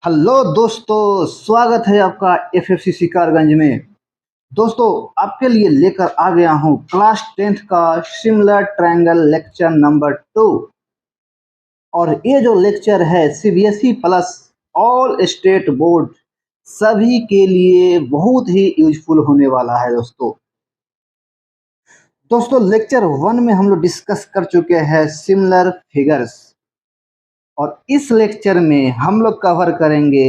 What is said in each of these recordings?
Hello दोस्तों, स्वागत है आपका एफएफसी शिकारगंज में। दोस्तों, आपके लिए लेकर आ गया हूं क्लास 10th का सिमिलर ट्रायंगल लेक्चर नंबर 2। और ये जो लेक्चर है CBSE plus all state board सभी के लिए बहुत ही यूजफुल होने वाला है। दोस्तों लेक्चर 1 में हम लोग डिस्कस कर चुके हैं सिमिलर फिगर्स, और इस लेक्चर में हम लोग कवर करेंगे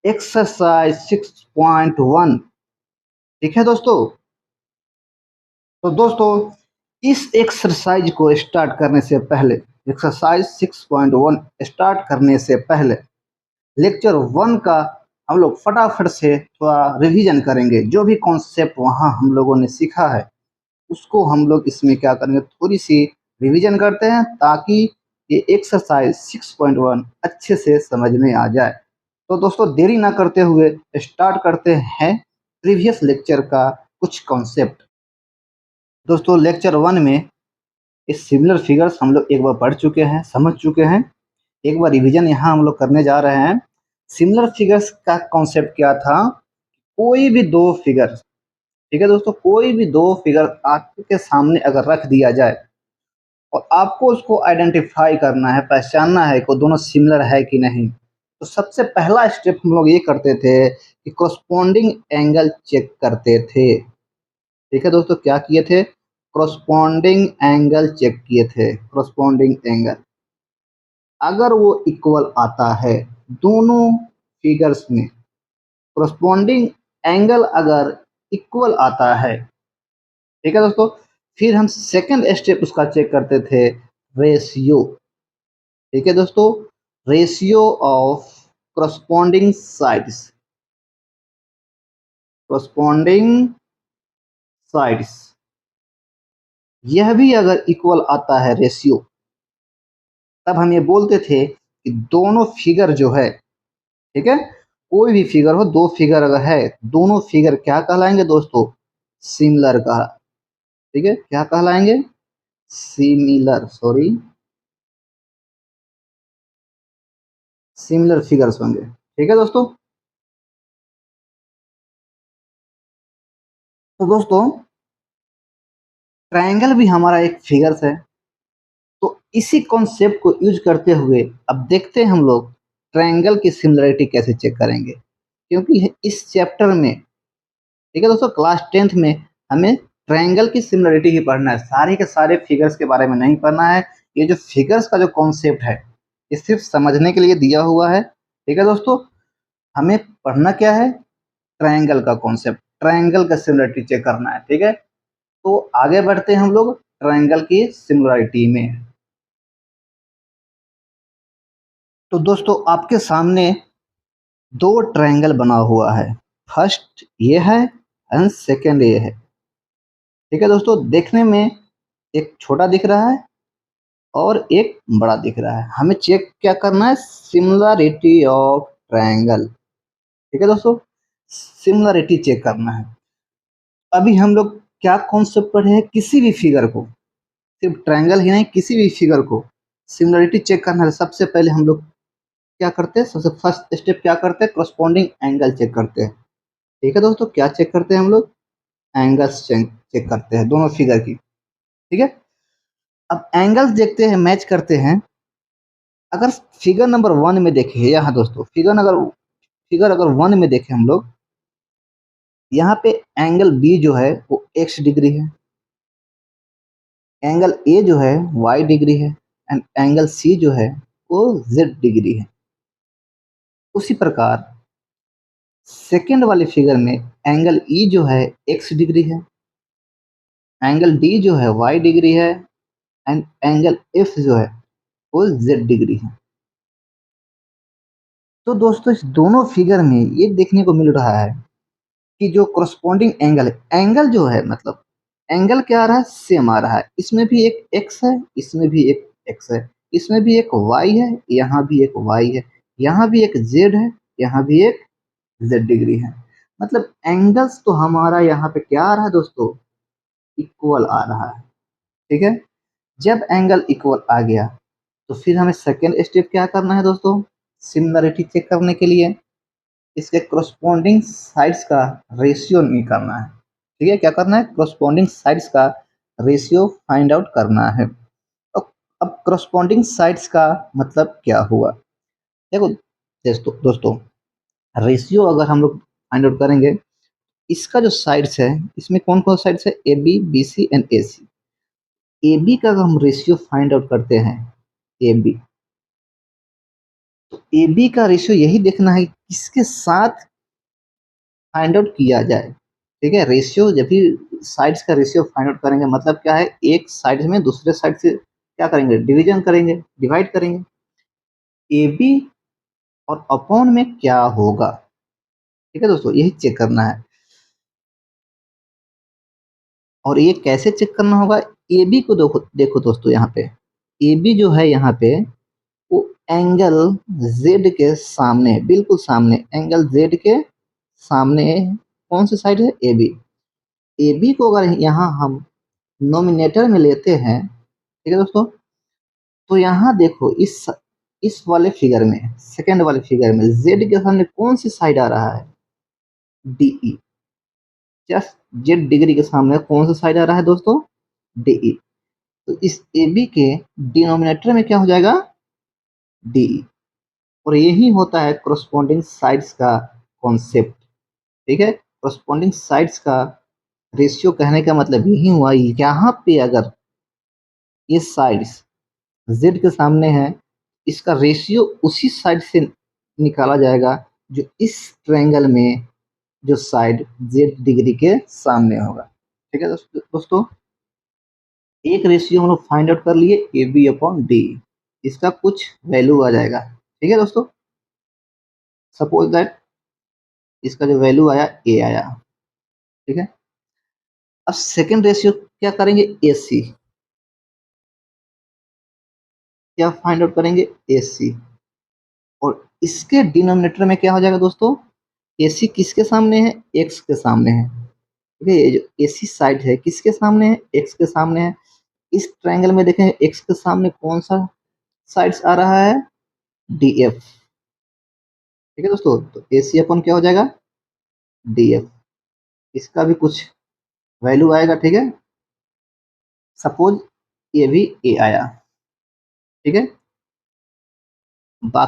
एक्सरसाइज 6.1। ठीक है दोस्तों। तो दोस्तों इस एक्सरसाइज को स्टार्ट करने से पहले, एक्सरसाइज 6.1 स्टार्ट करने से पहले लेक्चर 1 का हम लोग फटाफट से थोड़ा रिवीजन करेंगे। जो भी कॉन्सेप्ट वहाँ हम लोगों ने सीखा है उसको हम लोग इसमें क्या करेंगे, थोड़ी सी रिवीजन करते हैं ताकि ये एक्सरसाइज 6.1 अच्छे से समझ में आ जाए। तो दोस्तों देरी ना करते हुए स्टार्ट करते हैं प्रीवियस लेक्चर का कुछ कॉन्सेप्ट। दोस्तों लेक्चर 1 में इस सिमिलर फिगर्स हम लोग एक बार पढ़ चुके हैं, समझ चुके हैं। एक बार रिवीजन यहाँ हम लोग करने जा रहे हैं। सिमिलर फिगर्स का कॉन्सेप्ट क्या था? कोई भी दो फिगर, ठीक है दोस्तों, कोई भी दो फिगर आपके सामने अगर रख दिया जाए और आपको उसको आइडेंटिफाई करना है, पहचानना है कि दोनों सिमिलर है कि नहीं, तो सबसे पहला स्टेप हम लोग ये करते थे कि कोरस्पॉन्डिंग एंगल चेक करते थे। ठीक है दोस्तों, क्या किए थे? कोरस्पॉन्डिंग एंगल चेक किए थे। कोरस्पॉन्डिंग एंगल अगर वो इक्वल आता है दोनों फिगर्स में, कोरस्पॉन्डिंग एंगल अगर इक्वल आता है, ठीक है दोस्तों, फिर हम सेकंड स्टेप उसका चेक करते थे, रेशियो। ठीक है दोस्तों, ratio of corresponding sides, corresponding sides यह भी अगर इक्वल आता है रेशियो, तब हम ये बोलते थे कि दोनों फिगर जो है, ठीक है, कोई भी फिगर हो, दो फिगर अगर है, दोनों फिगर क्या कहलाएंगे दोस्तों? सिमिलर कहा। ठीक है, क्या कहलाएंगे? सिमिलर, सॉरी, सिमिलर फिगर्स होंगे। ठीक है दोस्तों। तो दोस्तों ट्रायंगल भी हमारा एक फिगर्स है। तो इसी कॉन्सेप्ट को यूज करते हुए अब देखते हैं हम लोग ट्रायंगल की सिमिलरिटी कैसे चेक करेंगे, क्योंकि इस चैप्टर में, ठीक है दोस्तों, क्लास 10th में हमें ट्रायंगल की सिमिलरिटी ही पढ़ना है, सारे के सारे फिगर्स के बारे में नहीं पढ़ना है। ये जो फिगर्स का जो कॉन्सेप्ट है ये सिर्फ समझने के लिए दिया हुआ है। ठीक है दोस्तों, हमें पढ़ना क्या है? ट्रायंगल का कॉन्सेप्ट, ट्रायंगल का सिमिलरिटी चेक करना है। ठीक है, तो आगे बढ़ते हैं हम लोग ट्रायंगल की सिमिलरिटी में। तो दोस्तों आपके सामने दो ट्रायंगल बना हुआ है, फर्स्ट ये है एंड सेकंड ये है। ठीक है दोस्तों, देखने में एक छोटा दिख रहा है और एक बड़ा दिख रहा है। हमें चेक क्या करना है? Similarity of triangle. ठीक है दोस्तों, सिमिलरिटी चेक करना है। अभी हम लोग क्या कॉन्सेप्ट पढ़े हैं? किसी भी फिगर को, सिर्फ ट्रायंगल ही नहीं, किसी भी फिगर को सिमिलरिटी चेक करना है। सबसे पहले हम लोग क्या करते हैं? सबसे फर्स्ट स्टेप क्या करते हैं? करस्पॉन्डिंग एंगल चेक करते हैं। ठीक है दोस्तों, क्या चेक करते हैं हम लोग? एंगल्स चेक करते हैं दोनों फिगर की। ठीक है, अब एंगल्स देखते हैं, मैच करते हैं। अगर फिगर नंबर 1 में देखें, यहाँ दोस्तों फिगर अगर 1 में देखें हम लोग, यहाँ पे एंगल बी जो है वो x डिग्री है, एंगल ए जो है y डिग्री है, एंड एंगल सी जो है वो z डिग्री है। उसी प्रकार सेकेंड वाले फिगर में एंगल ई जो है x डिग्री है, एंगल डी जो है y डिग्री है, एंड एंगल एफ जो है वो z डिग्री है। तो दोस्तों इस दोनों फिगर में ये देखने को मिल रहा है कि जो कोरस्पॉन्डिंग एंगल है, एंगल जो है मतलब एंगल क्या आ रहा है? सेम आ रहा है। इसमें भी एक x है, इसमें भी एक x है, इसमें भी एक y है, यहाँ भी एक y है, यहाँ भी एक z है, यहाँ भी एक z डिग्री है। मतलब एंगल्स तो हमारा यहाँ पे क्या आ रहा है दोस्तों? इक्वल आ रहा है। ठीक है, जब एंगल इक्वल आ गया तो फिर हमें सेकेंड स्टेप क्या करना है दोस्तों? सिमिलरिटी चेक करने के लिए इसके करस्पॉन्डिंग साइड्स का रेशियो निकालना है। ठीक है, क्या करना है? करस्पॉन्डिंग साइड्स का रेशियो फाइंड आउट करना है। अब करस्पॉन्डिंग साइड्स का मतलब क्या हुआ? देखो दोस्तों, रेशियो अगर हम लोग फाइंड आउट करेंगे, इसका जो साइड्स है, इसमें कौन कौन साइड्स है? A B, B C and A C. A B का अगर हम रेशियो फाइंड आउट करते हैं, ए बी, तो ए बी का रेशियो यही देखना है किसके साथ फाइंड आउट किया जाए। ठीक है, रेशियो जब भी साइड्स का रेशियो फाइंड आउट करेंगे, मतलब क्या है? एक साइड में दूसरे साइड से क्या करेंगे? डिवीजन करेंगे, डिवाइड करेंगे। ए बी और अपॉन में क्या होगा? ठीक है दोस्तों, यही चेक करना है। और ये कैसे चेक करना होगा? ए बी को देखो देखो दोस्तों, यहाँ पे ए बी जो है, यहाँ पे वो एंगल जेड के सामने, बिल्कुल सामने, एंगल जेड के सामने कौन सी साइड है? A B. ए बी को अगर यहाँ हम नोमिनेटर में लेते हैं, ठीक है दोस्तों, तो यहाँ देखो इस वाले फिगर में, सेकंड वाले फिगर में जेड के सामने कौन सी साइड आ रहा है? डीई। जस्ट जेड डिग्री के सामने कौन सा साइड आ रहा है दोस्तों? डीई। तो इस ए बी के डिनोमिनेटर में क्या हो जाएगा? डीई। और यही होता है corresponding साइड्स का कॉन्सेप्ट। ठीक है, corresponding साइड्स का रेशियो कहने का मतलब यही हुआ, यहाँ पे अगर ये साइड्स जेड के सामने है, इसका रेशियो उसी साइड से निकाला जाएगा जो इस ट्रायंगल में जो साइड जेड डिग्री के सामने होगा। ठीक है दोस्तों, एक रेशियो हम लोग फाइंड आउट कर लिए, ए बी अपॉन डी। इसका कुछ वैल्यू आ जाएगा। ठीक है दोस्तों, सपोज दैट इसका जो वैल्यू आया, ए आया। ठीक है, अब सेकेंड रेशियो क्या करेंगे? ए सी। क्या फाइंड आउट करेंगे? ए सी। और इसके डिनोमिनेटर में क्या हो जाएगा दोस्तों? ए सी किसके सामने है? एक्स के सामने है। ठीक है, ये जो ए सी साइड है किसके सामने है? एक्स के सामने है। इस ट्रायंगल में देखें, एक्स के सामने कौन सा साइड्स आ रहा है? D F. ठीक है दोस्तों, तो ए सी अपन क्या हो जाएगा? D F. इसका भी कुछ वैल्यू आएगा। ठीक है, सपोज ये भी ए आया। ठीक है, बा,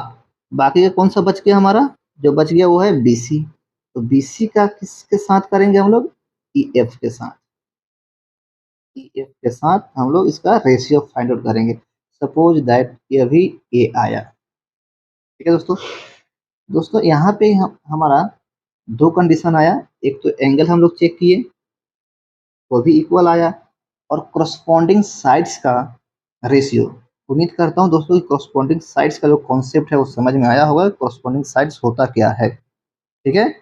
बाकी का कौन सा बच गया हमारा? जो बच गया वो है बी सी। तो बी सी का किसके साथ करेंगे हम लोग? ई एफ के साथ। ई एफ के साथ हम लोग इसका रेशियो फाइंड आउट करेंगे। सपोज दैट ये भी ए आया। ठीक है दोस्तों, यहाँ पे हमारा दो कंडीशन आया। एक तो एंगल हम लोग चेक किए, वो भी इक्वल आया, और करस्पॉन्डिंग साइड्स का रेशियो। उम्मीद करता हूँ दोस्तों कि करस्पॉन्डिंग साइड्स का जो कॉन्सेप्ट है वो समझ में आया होगा। करस्पॉन्डिंग साइड्स होता क्या है? ठीक है,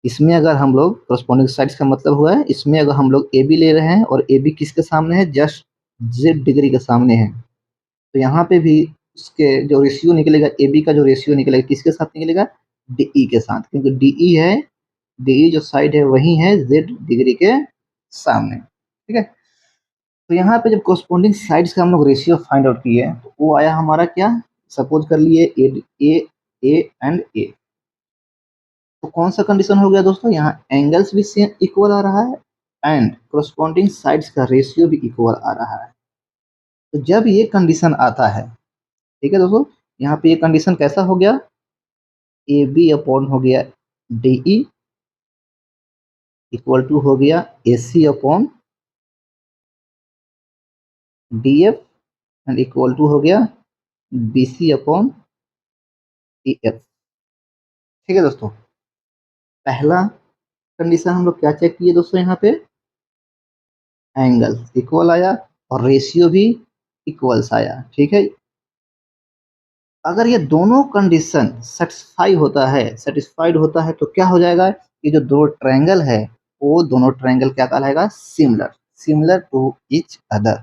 इसमें अगर हम लोग करस्पॉन्डिंग साइड्स का मतलब हुआ है, इसमें अगर हम लोग ए बी ले रहे हैं और ए बी किसके सामने है? जस्ट जेड डिग्री के सामने है, तो यहाँ पे भी उसके जो रेशियो निकलेगा, ए बी का जो रेशियो निकलेगा किसके साथ निकलेगा? डीई के साथ, क्योंकि डीई है, डीई जो साइड है वही है जेड डिग्री के सामने। ठीक है, तो यहाँ पे जब कोरस्पॉन्डिंग साइड्स का हम लोग रेशियो फाइंड आउट किए, तो वो आया हमारा क्या? सपोज कर लिए ए ए ए एंड ए। तो कौन सा कंडीशन हो गया दोस्तों? यहाँ एंगल्स भी सेम इक्वल आ रहा है एंड कोरस्पॉन्डिंग साइड्स का रेशियो भी इक्वल आ रहा है। तो जब ये कंडीशन आता है, ठीक है दोस्तों, यहाँ पे ये कंडीशन कैसा हो गया? ए बी अपॉन हो गया डी ई इक्वल टू हो गया A C upon D F and equal to हो गया B C upon E F. ठीक है दोस्तों, पहला कंडीशन हम लोग क्या चेक किए दोस्तों? यहाँ पे एंगल इक्वल आया और रेशियो भी इक्वल्स आया। ठीक है, अगर ये दोनों कंडीशन सेटिस्फाइड होता है तो क्या हो जाएगा? ये जो दो ट्रायंगल है, वो दोनों ट्रायंगल क्या कहलाएगा? Similar, similar to each other.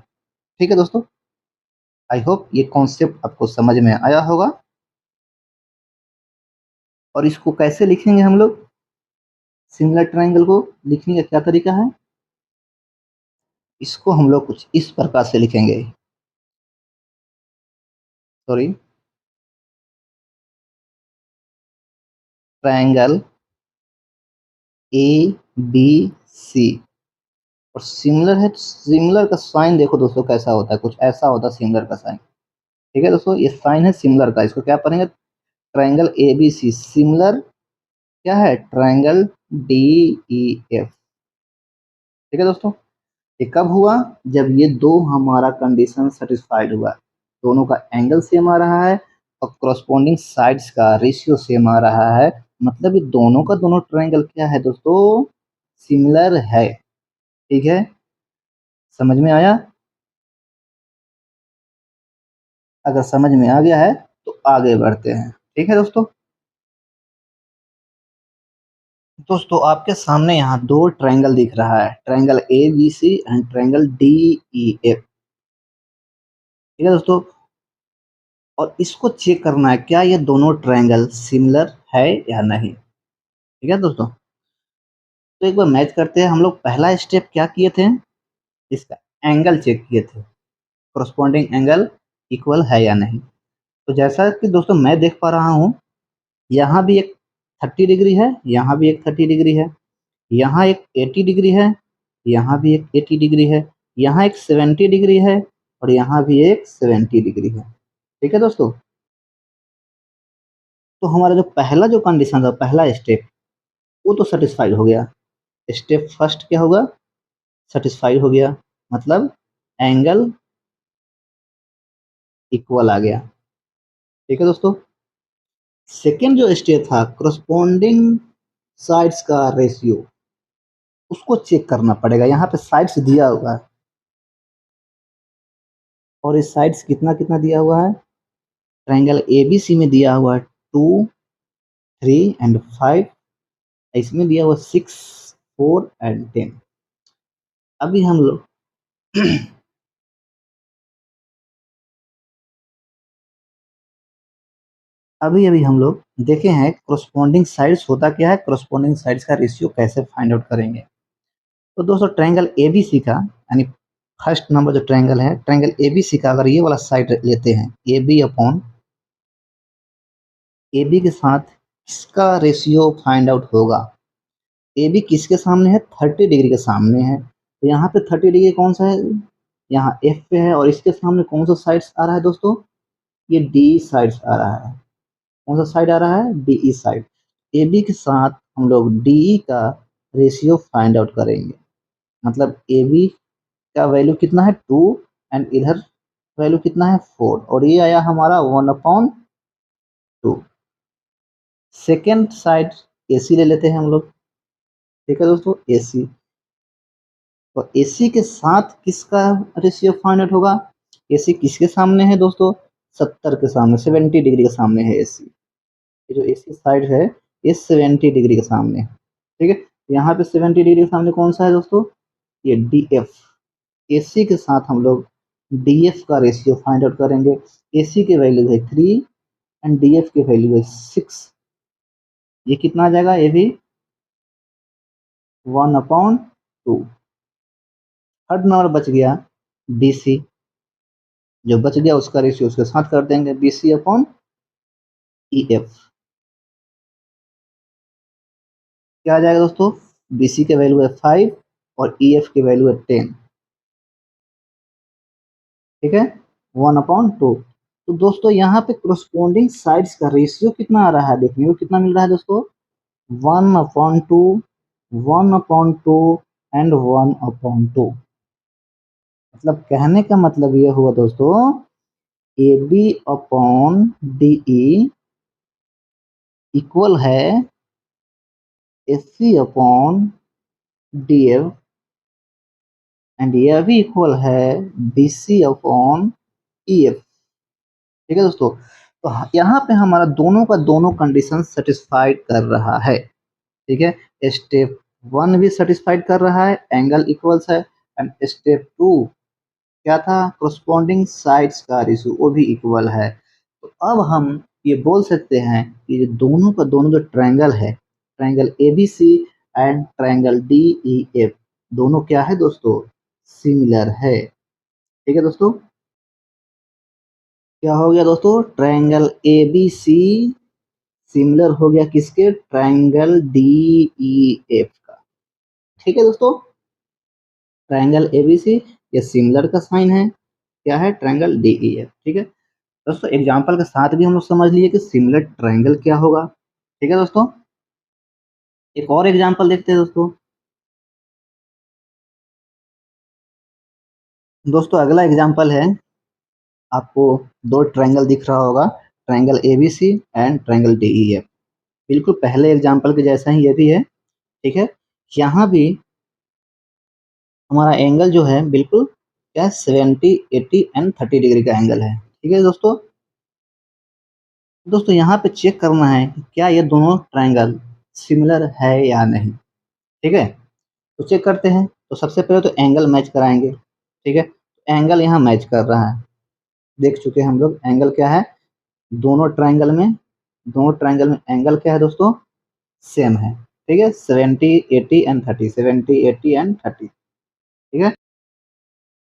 ठीक है दोस्तों, आई होप ये कॉन्सेप्ट आपको समझ में आया होगा। और इसको कैसे लिखेंगे हम लोग? सिमिलर ट्रायंगल को लिखने का क्या तरीका है? इसको हम लोग कुछ इस प्रकार से लिखेंगे। Sorry, triangle A B C और सिमिलर है, तो सिमिलर का साइन देखो दोस्तों कैसा होता है, कुछ ऐसा होता है सिमिलर का साइन। ठीक है दोस्तों, ये साइन है सिमिलर का, इसको क्या पढ़ेंगे, triangle A B C similar क्या है, ट्रायंगल डी ई एफ। ठीक है दोस्तों, ये कब हुआ, जब ये दो हमारा कंडीशन सेटिस्फाइड हुआ, दोनों का एंगल सेम आ रहा है और corresponding साइड्स का रेशियो सेम आ रहा है, मतलब ये दोनों का दोनों ट्रायंगल क्या है दोस्तों, सिमिलर है। ठीक है, समझ में आया, अगर समझ में आ गया है तो आगे बढ़ते हैं। ठीक है दोस्तों, दोस्तों आपके सामने यहाँ दो ट्रायंगल दिख रहा है, triangle A B C and triangle D E F. ठीक है दोस्तों, और इसको चेक करना है क्या ये दोनों ट्रायंगल सिमिलर है या नहीं। ठीक है दोस्तों, तो एक बार मैच करते हैं। हम लोग पहला स्टेप क्या किए थे, इसका एंगल चेक किए थे, corresponding एंगल इक्वल है या नहीं। तो जैसा कि दोस्तों मैं देख पा रहा हूँ, यहाँ भी एक 30 डिग्री है, यहाँ भी एक 30 डिग्री है, यहाँ एक 80 डिग्री है, यहाँ भी एक 80 डिग्री है, यहाँ एक 70 डिग्री है और यहाँ भी एक 70 डिग्री है। ठीक है दोस्तों, तो हमारा जो पहला जो कंडीशन था, पहला स्टेप, वो तो सेटिस्फाइड हो गया। स्टेप फर्स्ट क्या होगा, सेटिस्फाइड हो गया, मतलब एंगल इक्वल आ गया। ठीक है दोस्तों, सेकेंड जो स्टेप था, corresponding साइड्स का रेशियो, उसको चेक करना पड़ेगा। यहाँ पे साइड्स दिया हुआ है और इस साइड्स कितना कितना दिया हुआ है, ट्रायंगल एबीसी में दिया हुआ है 2, 3 एंड 5, इसमें दिया हुआ 6, 4 एंड 10। अभी हम लोग अभी अभी हम लोग देखे हैं corresponding साइड्स होता क्या है, corresponding साइड्स का रेशियो कैसे फाइंड आउट करेंगे। तो दोस्तों ट्रायंगल एबीसी का, यानी फर्स्ट नंबर जो ट्रायंगल है, ट्रायंगल एबीसी का अगर ये वाला साइड लेते हैं, A B upon A B के साथ इसका रेशियो फाइंड आउट होगा। ए बी किसके सामने है, 30 डिग्री के सामने है, तो यहाँ पे 30 डिग्री कौन सा है, यहाँ एफ पे है, और इसके सामने कौन सा साइड्स आ रहा है दोस्तों, ये डी साइड्स आ रहा है। कौन सा साइड आ रहा है, D E side. A B के साथ हम लोग डी ई का रेशियो फाइंड आउट करेंगे, मतलब ए बी का वैल्यू कितना है 2 एंड इधर वैल्यू कितना है 4, और ये आया हमारा 1/2। सेकेंड साइड ए सी ले लेते हैं हम लोग। ठीक है दोस्तों, ए सी, तो ए सी के साथ किसका रेशियो फाइंड आउट होगा, ए सी किसके सामने है दोस्तों, 70 के सामने, 70 डिग्री के सामने है ए सी। ये जो ए सी साइड है ये 70 डिग्री के सामने है। ठीक है, यहाँ पे 70 डिग्री के सामने कौन सा है दोस्तों, ये डी एफ। ए सी के साथ हम लोग डी एफ का रेशियो फाइंड आउट करेंगे। ए सी की वैल्यू है 3 एंड डी एफ की वैल्यू है 6, ये कितना आ जाएगा, ये भी 1/2। थर्ड नंबर बच गया बी सी, जो बच गया उसका रेशियो उसके साथ कर देंगे, B C upon E F. क्या आ जाएगा दोस्तों, बी सी के वैल्यू है 5 और ई एफ की वैल्यू है 10। ठीक है, 1/2। तो दोस्तों यहाँ पे corresponding साइड्स का रेशियो कितना आ रहा है, देखने को कितना मिल रहा है दोस्तों, 1/2, 1/2 एंड 1/2। मतलब कहने का मतलब ये हुआ दोस्तों, A B upon D E equal है S C upon D F, and यह भी इक्वल है B C upon E F. ठीक है दोस्तों, तो यहाँ पे हमारा दोनों का दोनों कंडीशन सेटिस्फाइड कर रहा है। ठीक है, स्टेप 1 भी सेटिस्फाइड कर रहा है, एंगल इक्वल्स है, एंड स्टेप 2 क्या था, corresponding साइड्स का रेशियो वो भी इक्वल है। तो अब हम ये बोल सकते हैं कि ये दोनों का दोनों जो ट्रायंगल है, triangle A B C and triangle D E F, दोनों क्या है दोस्तों, सिमिलर है। ठीक है दोस्तों, क्या हो गया दोस्तों, triangle A B C similar हो गया किसके, ट्राइंगल DEF का। ठीक है दोस्तों, ट्राइंगल ABC ये सिमिलर का साइन है, क्या है, ट्राइंगल DEF। ठीक है दोस्तों, एग्जाम्पल के साथ भी हम लोग समझ लिए कि सिमिलर ट्राइंगल क्या होगा। ठीक है दोस्तों, एक और एग्जाम्पल देखते हैं दोस्तों। दोस्तों अगला एग्जाम्पल है, आपको दो ट्रायंगल दिख रहा होगा, triangle ABC and triangle DEF। बिल्कुल पहले एग्जाम्पल के जैसा ही ये भी है। ठीक है, यहाँ भी हमारा एंगल जो है बिल्कुल क्या, 70, 80 एंड 30 डिग्री का एंगल है। ठीक है दोस्तों, दोस्तों यहाँ पे चेक करना है कि क्या ये दोनों ट्रायंगल सिमिलर है या नहीं। ठीक है, तो चेक करते हैं। तो सबसे पहले तो एंगल मैच कराएंगे। ठीक है, एंगल यहाँ मैच कर रहा है, देख चुके हैं हम लोग एंगल क्या है, दोनों ट्रायंगल में एंगल क्या है दोस्तों, सेम है। ठीक है, 70, 80 एंड 30, 70, 80 एंड 30। ठीक है,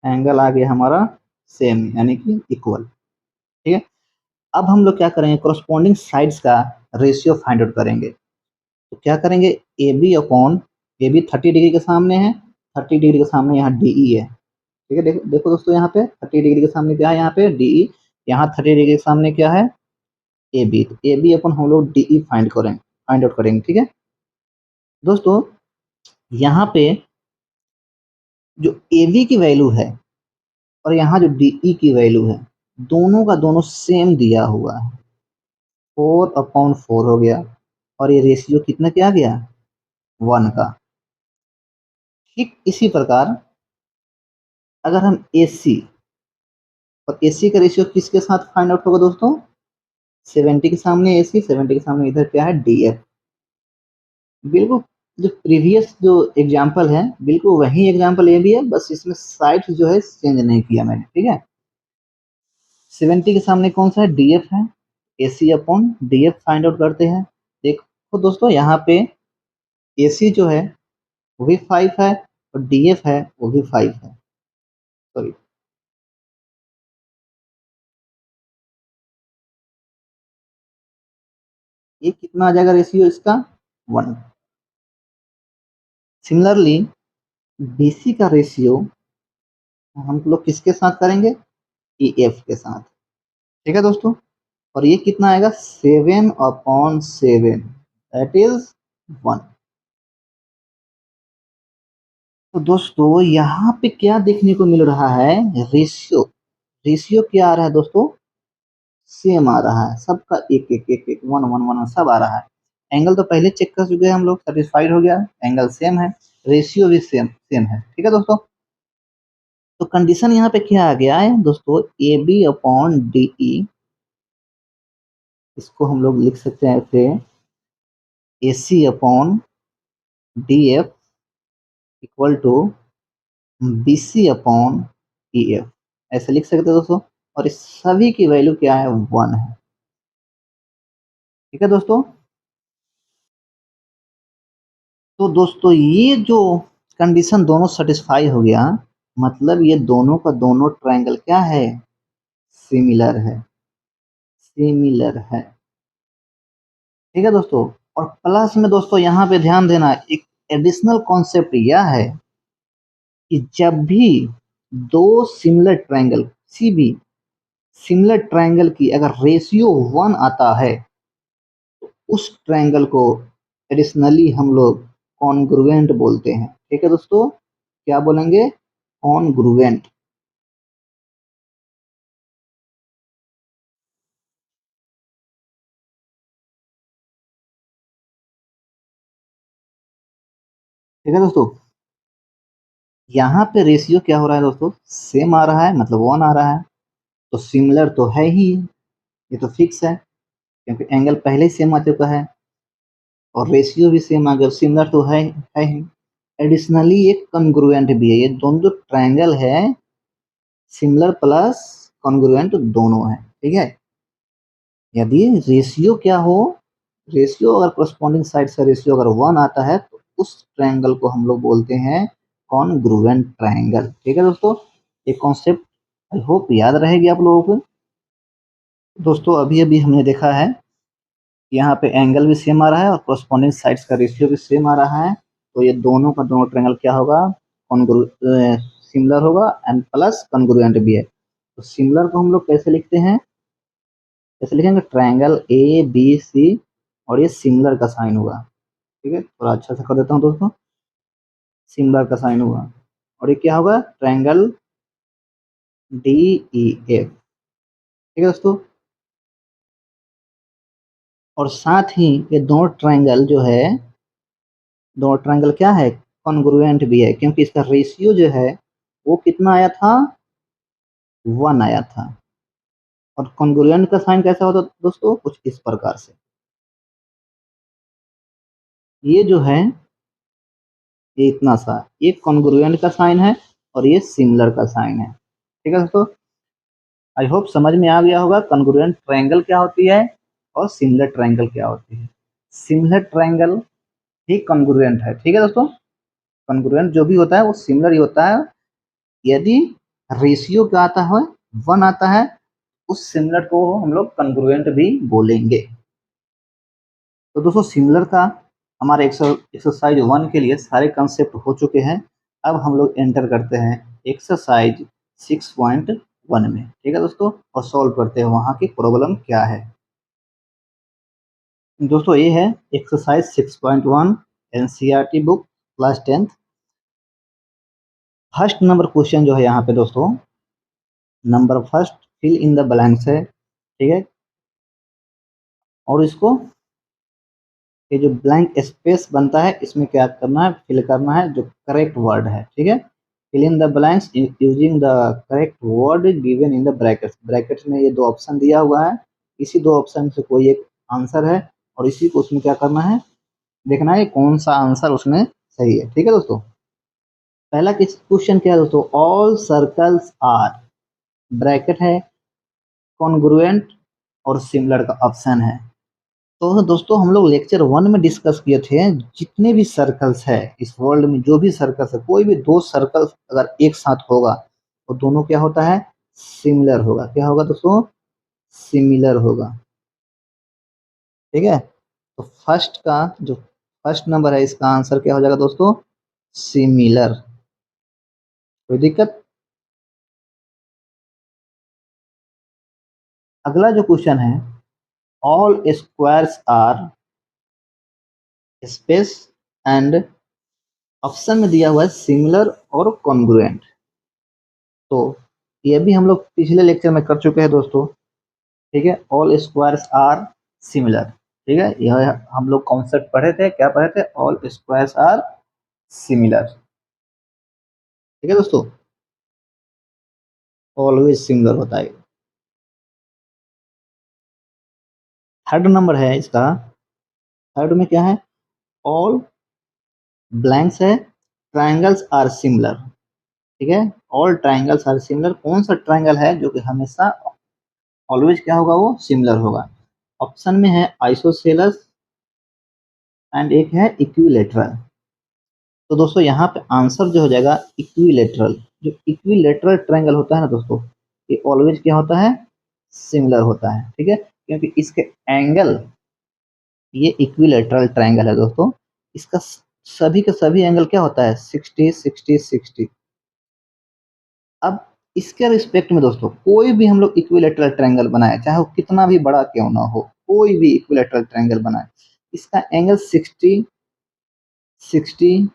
एंगल आ गया हमारा सेम यानी कि इक्वल। ठीक है, अब हम लोग क्या करेंगे, कोरस्पॉन्डिंग साइड्स का रेशियो फाइंड आउट करेंगे। तो क्या करेंगे, ए बी 30 डिग्री के सामने है, 30 डिग्री के सामने यहाँ DE है। ठीक है, देखो देखो दोस्तों, यहाँ पे 30 डिग्री के सामने क्या है, यहाँ पे DE, यहाँ 30 डिग्री के सामने क्या है, AB। तो AB अपन हम लोग DE फाइंड आउट करेंगे। ठीक है दोस्तों, यहाँ पे जो AB की वैल्यू है और यहाँ जो DE की वैल्यू है, दोनों का दोनों सेम दिया हुआ है, 4/4 हो गया, और ये रेशियो कितना क्या आ गया, 1 का। ठीक इसी प्रकार अगर हम AC, और AC का रेशियो किसके साथ फाइंड आउट होगा दोस्तों, 70 के सामने AC, 70 के सामने इधर क्या है, DF। बिल्कुल जो प्रीवियस जो एग्जाम्पल है, बिल्कुल वही एग्जाम्पल ये भी है, बस इसमें साइड जो है चेंज नहीं किया मैंने। ठीक है, 70 के सामने कौन सा है, DF है, AC/DF फाइंड आउट करते हैं। देखो दोस्तों, यहाँ पे AC जो है वो भी 5 है, और DF है वो भी 5 है। सॉरी, ये कितना आ जाएगा रेशियो इसका, 1। सिमिलरली BC का रेशियो हम लोग किसके साथ करेंगे, EF के साथ। ठीक है दोस्तों, और ये कितना आएगा, 7/7, दैट इज 1। तो दोस्तों यहाँ पे क्या देखने को मिल रहा है, रेशियो, रेशियो क्या आ रहा है दोस्तों, सेम आ रहा है, सबका एक एक एक एक 1 1 1 सब आ रहा है। एंगल तो पहले चेक कर चुके हैं हम लोग, सेटिस्फाइड हो गया, एंगल सेम है, रेशियो भी सेम सेम है। ठीक है दोस्तों, तो कंडीशन यहाँ पे क्या आ गया है दोस्तों, AB/DE, इसको हम लोग लिख सकते हैं ऐसे, AC/DF इक्वल टू BC/EF, ऐसे लिख सकते हैं दोस्तों। और इस सभी की वैल्यू क्या है, 1 है। ठीक है दोस्तों, तो दोस्तों ये जो कंडीशन दोनों सेटिस्फाई हो गया, मतलब ये दोनों का दोनों ट्रायंगल क्या है, सिमिलर है, सिमिलर है। ठीक है दोस्तों, और प्लस में दोस्तों यहाँ पे ध्यान देना, एक एडिशनल कॉन्सेप्ट यह है कि जब भी दो सिमिलर ट्रायंगल, किसी भी सिमिलर ट्रायंगल की अगर रेशियो 1 आता है, उस ट्रायंगल को एडिशनली हम लोग कॉन्ग्रुएंट बोलते हैं। ठीक है दोस्तों, क्या बोलेंगे, कॉन्ग्रुएंट। ठीक है दोस्तों, यहाँ पे रेशियो क्या हो रहा है दोस्तों, सेम आ रहा है, मतलब 1 आ रहा है, तो सिमिलर तो है ही, ये तो फिक्स है, क्योंकि एंगल पहले ही सेम आ चुका है, और रेशियो भी सेम आ गया, सिमिलर तो है ही। एडिशनली एक कॉन्ग्रुएंट भी है, ये दोनों जो ट्रायंगल है, सिमिलर प्लस कॉन्ग्रुएंट दोनों है। ठीक है, यदि रेशियो क्या हो, रेशियो अगर करस्पॉन्डिंग साइड का रेशियो अगर 1 आता है, तो उस ट्रायंगल को हम लोग बोलते हैं कॉन्ग्रुएंट ट्रायंगल। ठीक है दोस्तों, ये कॉन्सेप्ट आई होप याद रहेगी आप लोगों को। दोस्तों अभी अभी हमने देखा है यहाँ पे एंगल भी सेम आ रहा है और कोरस्पॉन्डिंग साइड्स का रेशियो भी सेम आ रहा है, तो ये दोनों का दोनों ट्रायंगल क्या होगा, सिमिलर होगा एंड प्लस कॉन्ग्रुएंट भी है। तो सिमिलर को हम लोग कैसे लिखते हैं, कैसे लिखेंगे, ट्रायंगल ए बी सी और ये सिमिलर का साइन हुआ। ठीक है, थोड़ा अच्छा से कर देता हूँ दोस्तों, सिमिलर का साइन हुआ और ये क्या होगा, ट्रायंगल डी ई एफ। ठीक है दोस्तों, और साथ ही ये दोनों ट्रायंगल जो है, दोनों ट्रायंगल क्या है, कॉन्ग्रुएंट भी है, क्योंकि इसका रेशियो जो है वो कितना आया था, 1 आया था। और कॉन्ग्रुएंट का साइन कैसा होता है दोस्तों, कुछ इस प्रकार से, ये जो है ये इतना सा, ये कॉन्ग्रुएंट का साइन है और ये सिमिलर का साइन है। ठीक है दोस्तों, आई होप समझ में आ गया होगा कॉन्ग्रुएंट ट्रायंगल क्या होती है और सिमिलर ट्रायंगल क्या होती है। सिमिलर ट्रायंगल ही कॉन्ग्रुएंट है। ठीक है दोस्तों, कॉन्ग्रुएंट जो भी होता है वो सिमिलर ही होता है। यदि रेशियो क्या आता है, 1 आता है, उस सिमिलर को हम लोग कॉन्ग्रुएंट भी बोलेंगे। तो दोस्तों सिमिलर का हमारे एक्सरसाइज 1 के लिए सारे कंसेप्ट हो चुके हैं। अब हम लोग एंटर करते हैं एक्सरसाइज 6.1 में। ठीक है दोस्तों, और सॉल्व करते हैं वहाँ की प्रॉब्लम क्या है। दोस्तों ये है exercise 6.1 NCERT book class 10th। First number question जो है यहाँ पे दोस्तों, number first fill in the blanks है। ठीक है, और इसको ये जो ब्लैंक स्पेस बनता है इसमें क्या करना है, फिल करना है जो करेक्ट वर्ड है। ठीक है, fill in the blanks using the correct word given in the brackets. Brackets में ये दो ऑप्शन दिया हुआ है, इसी दो ऑप्शन से कोई एक आंसर है और इसी को उसमें क्या करना है, देखना है कौन सा आंसर उसमें सही है। ठीक है दोस्तों, पहला क्वेश्चन क्या है दोस्तों, ऑल सर्कल्स आर, ब्रैकेट है, कॉन्ग्रुएंट और सिमिलर का ऑप्शन है। तो दोस्तों हम लोग लेक्चर 1 में डिस्कस किए थे, जितने भी सर्कल्स है इस वर्ल्ड में, जो भी सर्कल्स है, कोई भी दो सर्कल्स अगर एक साथ होगा तो दोनों क्या होता है, सिमिलर होगा। क्या होगा दोस्तों, सिमिलर होगा। ठीक है, तो फर्स्ट का जो फर्स्ट नंबर है इसका आंसर क्या हो जाएगा दोस्तों, सिमिलर। कोई दिक्कत। अगला जो क्वेश्चन है, all squares are space and, option में दिया हुआ है सिमिलर और कॉन्ग्रुएंट। तो ये भी हम लोग पिछले लेक्चर में कर चुके हैं दोस्तों। ठीक है, ऑल स्क्वायर्स आर सिमिलर। ठीक है, यह हम लोग कॉन्सेप्ट पढ़े थे, क्या पढ़े थे, ऑल स्क्वायर्स आर सिमिलर। ठीक है दोस्तों, ऑलवेज सिमिलर होता है। थर्ड नंबर है इसका, थर्ड में क्या है, ऑल ब्लैंक्स है, ट्राइंगल्स आर सिमिलर। ठीक है, ऑल ट्राइंगल्स आर सिमिलर, कौन सा ट्राइंगल है जो कि हमेशा ऑलवेज क्या होगा, वो सिमिलर होगा। ऑप्शन में है आइसोसेलस एंड एक है इक्विलेटरल। तो दोस्तों यहाँ पे आंसर जो हो जाएगा इक्विलेटरल। जो इक्विलेटरल ट्रायंगल होता है ना दोस्तों, ये ऑलवेज क्या होता है, सिमिलर होता है। ठीक है, क्योंकि इसके एंगल, ये इक्विलेटरल ट्रायंगल है दोस्तों, इसका सभी के सभी एंगल क्या होता है, 60 60 60। अब इसके रिस्पेक्ट में दोस्तों कोई भी हम लोग इक्विलेटरल ट्रायंगल बनाए, चाहे वो कितना भी बड़ा क्यों ना हो, कोई भी इक्विलेटरल ट्रायंगल बनाए, इसका एंगल 60 60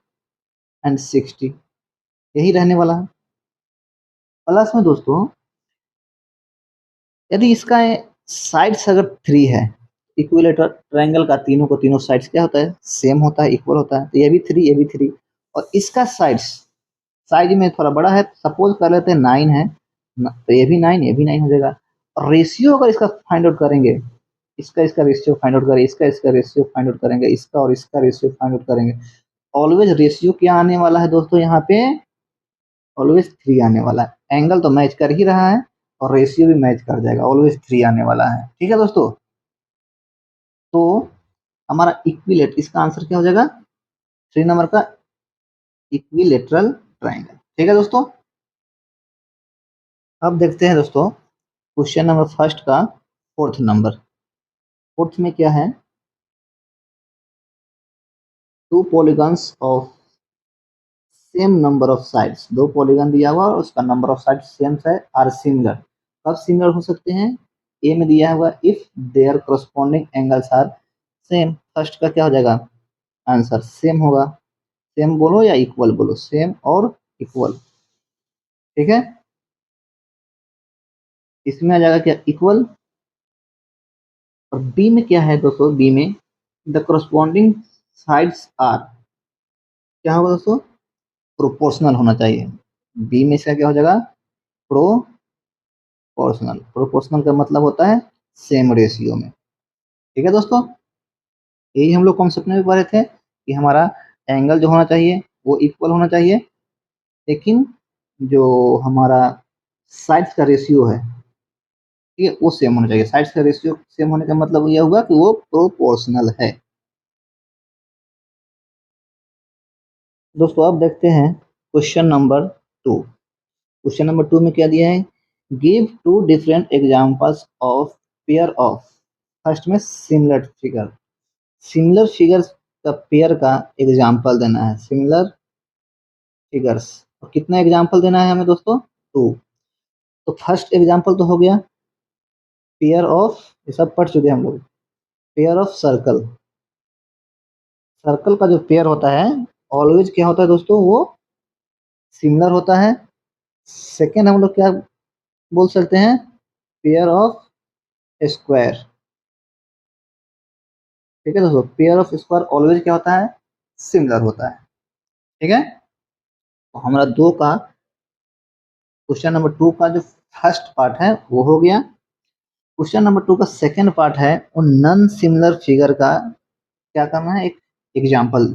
एंड 60 यही रहने वाला है। प्लस में दोस्तों यदि इसका साइड्स अगर 3 है, इक्विलेटरल ट्रायंगल का तीनों को तीनों साइड्स क्या होता है, सेम होता है, इक्वल होता है, तो ये भी 3 ये भी 3, और इसका साइड्स साइड में थोड़ा बड़ा है, सपोज कर लेते हैं 9 है, तो ये भी 9 ये भी 9 हो जाएगा। और रेशियो अगर इसका फाइंड आउट करेंगे, इसका इसका रेशियो फाइंड आउट करेंगे, इसका इसका रेशियो फाइंड आउट करेंगे, इसका और इसका रेशियो फाइंड आउट करेंगे, ऑलवेज रेशियो क्या आने वाला है दोस्तों, यहाँ पे ऑलवेज 3 आने वाला है। एंगल तो मैच कर ही रहा है और रेशियो भी मैच कर जाएगा, ऑलवेज 3 आने वाला है। ठीक है दोस्तों, तो हमारा इक्विलेट, इसका आंसर क्या हो जाएगा, 3 नंबर का इक्विलेटरल ट्रायंगल। ठीक है दोस्तों, अब देखते हैं दोस्तों क्वेश्चन नंबर फर्स्ट का फोर्थ नंबर। फोर्थ में क्या है, two polygons of same number of sides, दो पॉलीगन दिया हुआ और उसका नंबर ऑफ साइड सेम है, आर सिमिलर। कब सिमिलर हो सकते हैं? ए में दिया हुआ if their corresponding angles are same. First का क्या हो जाएगा आंसर? सेम होगा। सेम बोलो या इक्वल बोलो, सेम और इक्वल। ठीक है, इसमें आ जाएगा क्या? इक्वल। और बी में क्या है दोस्तों? बी में द करस्पॉन्डिंग साइड्स आर, क्या होगा दोस्तों? प्रोपोर्शनल होना चाहिए। बी में इसका क्या हो जाएगा? प्रोपोर्शनल। प्रोपोर्शनल का मतलब होता है सेम रेशियो में। ठीक है दोस्तों, यही हम लोग कॉन्सेप्ट में भी पढ़े थे कि हमारा एंगल जो होना चाहिए वो इक्वल होना चाहिए, लेकिन जो हमारा साइड्स का रेशियो है, ठीक है, वो सेम होना चाहिए। साइड्स का रेशियो सेम होने का मतलब ये हुआ कि वो प्रोपोर्शनल है। दोस्तों अब देखते हैं क्वेश्चन नंबर 2। क्वेश्चन नंबर 2 में क्या दिया है? Give two different examples of pair of, first में सिमिलर फिगर। सिमिलर फिगर्स का पेयर का एग्जांपल देना है, सिमिलर फिगर्स। और कितना एग्जांपल देना है हमें दोस्तों? 2। तो फर्स्ट एग्जांपल तो हो गया पेयर ऑफ, ये सब पढ़ चुके हैं हम लोग। पेयर ऑफ सर्कल, सर्कल का जो पेयर होता है ऑलवेज क्या होता है दोस्तों? वो सिमिलर होता है। सेकेंड हम लोग क्या बोल सकते हैं? Pair of square. ठीक है दोस्तों, पेयर ऑफ स्क्वायर ऑलवेज क्या होता है? सिमिलर होता है। ठीक है, तो हमारा दो का क्वेश्चन नंबर 2 का जो फर्स्ट पार्ट है वो हो गया। क्वेश्चन नंबर 2 का सेकंड पार्ट है उन नॉन सिमिलर फिगर का क्या करना है? एक एग्जांपल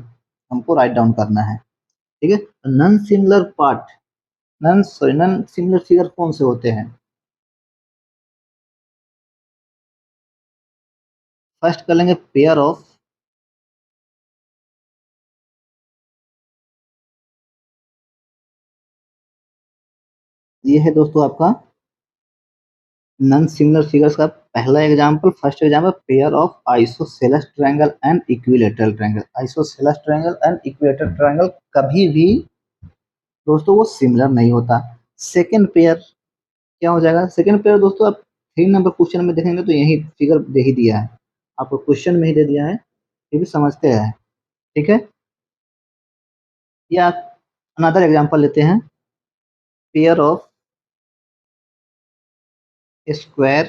हमको राइट डाउन करना है। ठीक है, non similar part, non similar figure कौन से होते हैं? फर्स्ट कर लेंगे पेयर ऑफ, ये है दोस्तों आपका नॉन सिमिलर फिगर्स का पहला example. First example pair of isosceles triangle and equilateral triangle. Isosceles triangle and equilateral triangle कभी भी दोस्तों वो सिमिलर नहीं होता। सेकंड पेयर क्या हो जाएगा? सेकंड पेयर दोस्तों आप 3 नंबर क्वेश्चन में देखेंगे तो यही फिगर दे ही दिया है, आपको क्वेश्चन में ही दे दिया है, ये भी समझते हैं। ठीक है, या अनदर एग्जांपल लेते हैं, pair of square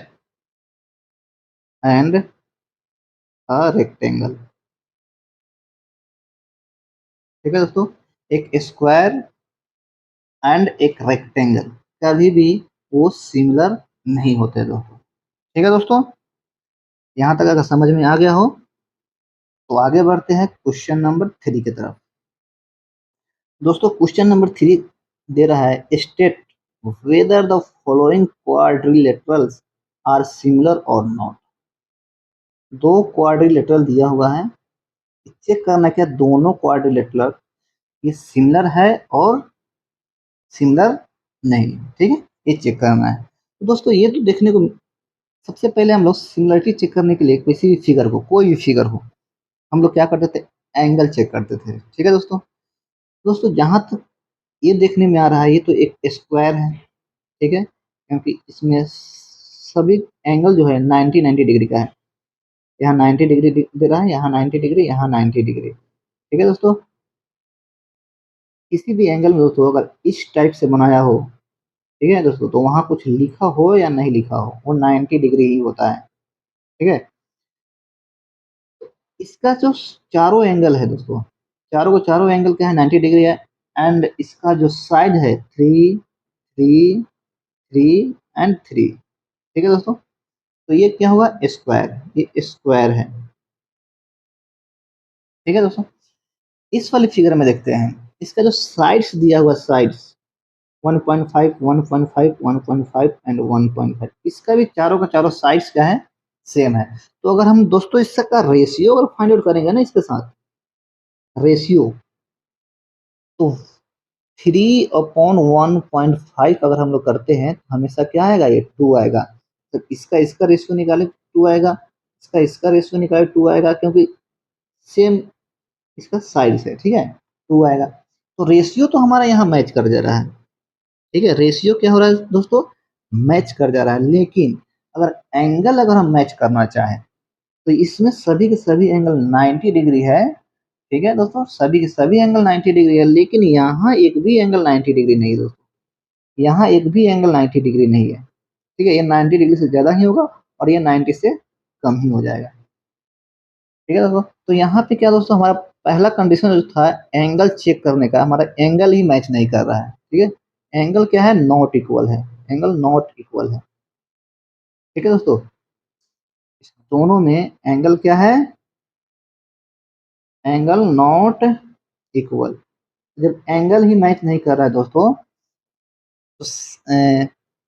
and a rectangle. ठीक है दोस्तों, एक स्क्वायर एंड एक रेक्टेंगल कभी भी वो सिमिलर नहीं होते दोस्तों। ठीक है दोस्तों, यहाँ तक अगर समझ में आ गया हो तो आगे बढ़ते हैं क्वेश्चन नंबर 3 की तरफ। दोस्तों क्वेश्चन नंबर 3 दे रहा है state whether the following quadrilaterals are similar और नॉट। दो क्वाड्रिलेटरल दिया हुआ है, चेक करना क्या दोनों क्वाड्रिलेटरल ये सिमिलर है और सिमिलर नहीं। ठीक है, ये चेक करना है। तो दोस्तों ये तो देखने को, सबसे पहले हम लोग सिमिलरिटी चेक करने के लिए किसी भी फिगर को, कोई भी फिगर हो, हम लोग क्या करते थे? एंगल चेक करते थे। ठीक है दोस्तों, दोस्तों जहां तक ये देखने में आ रहा है ये तो एक स्क्वायर है। ठीक है, क्योंकि इसमें सभी एंगल जो है 90 डिग्री का है। यहाँ 90 डिग्री दे रहा है, यहाँ 90 डिग्री, यहाँ 90 डिग्री। ठीक है दोस्तों, किसी भी एंगल में दोस्तों अगर इस टाइप से बनाया हो, ठीक है दोस्तों, तो वहां कुछ लिखा हो या नहीं लिखा हो वो 90 डिग्री ही होता है। ठीक है, इसका जो चारों एंगल है दोस्तों, चारों को चारों एंगल क्या है? 90 डिग्री है। एंड इसका जो साइड है 3 3 3 एंड 3। ठीक है दोस्तों, तो ये क्या हुआ? स्क्वायर, ये स्क्वायर है। ठीक है दोस्तों, इस वाली फिगर में देखते हैं इसका जो साइड्स दिया हुआ, साइड्स 1.5 1.5 1.5 एंड 1.5, इसका भी चारों का चारों साइड्स क्या है? सेम है। तो अगर हम दोस्तों इसका रेशियो अगर फाइंड आउट करेंगे ना, इसके साथ रेशियो, तो 3/1.5 अगर हम लोग करते हैं तो हमेशा क्या आएगा? ये 2 आएगा। तो इसका रेशियो निकाले 2 आएगा, इसका रेशियो निकाले 2 आएगा, क्योंकि सेम इसका साइड से, ठीक है, 2 आएगा। तो रेशियो तो हमारा यहाँ मैच कर जा रहा है, ठीक है, रेशियो क्या हो रहा है दोस्तों, मैच कर जा रहा है। लेकिन अगर हम मैच करना चाहें तो इसमें सभी के सभी एंगल 90 डिग्री है, ठीक है दोस्तों, सभी के सभी एंगल 90 डिग्री है, लेकिन यहाँ एक भी एंगल 90 डिग्री नहीं है दोस्तों, यहाँ एक भी एंगल 90 डिग्री नहीं है, ठीक है, ये 90 डिग्री से ज़्यादा ही होगा और ये 90 से कम ही हो जाएगा, ठीक है दोस्तों। तो यहाँ पे क्या दोस्तों, हमारा पहला कंडीशन जो था एंगल चेक करने का, हमारा एंगल ही मैच नहीं कर रहा है, ठीक है, एंगल क्या है, नॉट इक्वल है, एंगल नॉट इक्वल है, ठीक है दोस्तों। इस दोनों में एंगल क्या है, एंगल नॉट इक्वल। जब एंगल ही मैच नहीं कर रहा है दोस्तों, तो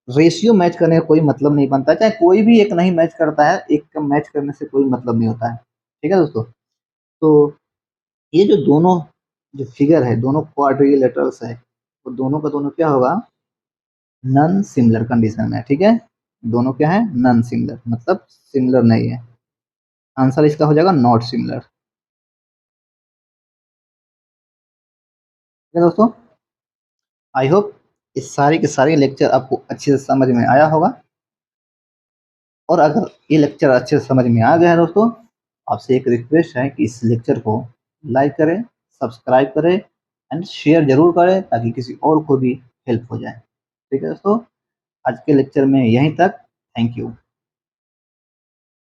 रेशियो मैच करने का कोई मतलब नहीं बनता, चाहे कोई भी एक नहीं मैच करता है, एक का मैच करने से कोई मतलब नहीं होता है, ठीक है दोस्तों। तो ये जो दोनों जो फिगर है, दोनों क्वाड्रिलेटरल्स है, वो दोनों का दोनों क्या होगा, नॉन सिमिलर कंडीशन में है, ठीक है, दोनों क्या है, नॉन सिमिलर, मतलब सिमिलर नहीं है, आंसर इसका हो जाएगा नॉट सिमिलर, ठीक है दोस्तों। आई होप इस सारी के सारे लेक्चर आपको अच्छे से समझ में आया होगा, और अगर ये लेक्चर अच्छे से समझ में आ गया है दोस्तों, आपसे एक रिक्वेस्ट है कि इस लेक्चर को लाइक करें, सब्सक्राइब करें एंड शेयर जरूर करें, ताकि किसी और को भी हेल्प हो जाए, ठीक है दोस्तों। आज के लेक्चर में यहीं तक, थैंक यू।